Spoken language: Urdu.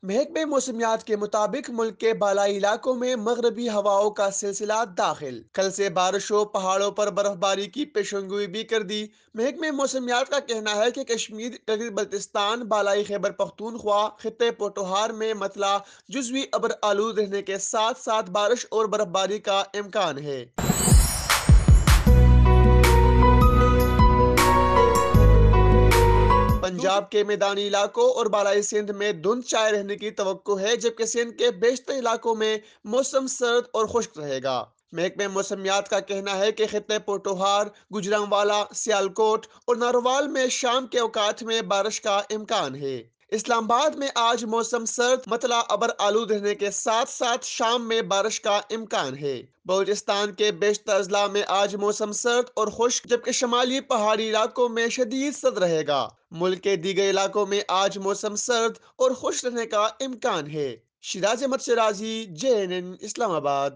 محکمہ موسمیات کے مطابق ملک کے بالائی علاقوں میں مغربی ہواؤں کا سلسلہ داخل، کل سے بارشوں، پہاڑوں پر برف باری کی پیشنگوئی بھی کر دی۔ محکمہ موسمیات کا کہنا ہے کہ کشمیر، گلگت بلتستان، بالائی خیبر پختونخوا، خطے پوٹوہار میں مطلع جزوی ابر آلود رہنے کے ساتھ ساتھ بارش اور برف باری کا امکان ہے۔ پنجاب کے میدانی علاقوں اور بالائی سندھ میں دھند چھائے رہنے کی توقع ہے، جبکہ سندھ کے بیشتر علاقوں میں موسم سرد اور خشک رہے گا۔ محکمہ موسمیات کا کہنا ہے کہ خطے پوٹوہار، گوجرانوالا، سیالکوٹ اور ناروال میں شام کے اوقات میں بارش کا امکان ہے۔ اسلام آباد میں آج موسم سرد، مطلع ابر آلود رہنے کے ساتھ ساتھ شام میں بارش کا امکان ہے۔ بلوچستان کے بیشتر اضلاع میں آج موسم سرد اور خشک، جبکہ شمالی پہاڑی علاقوں میں شدید سرد رہے گا۔ ملک کے دیگر علاقوں میں آج موسم سرد اور خشک رہنے کا امکان ہے۔ شیراز احمد شیرازی، JNN اسلام آباد۔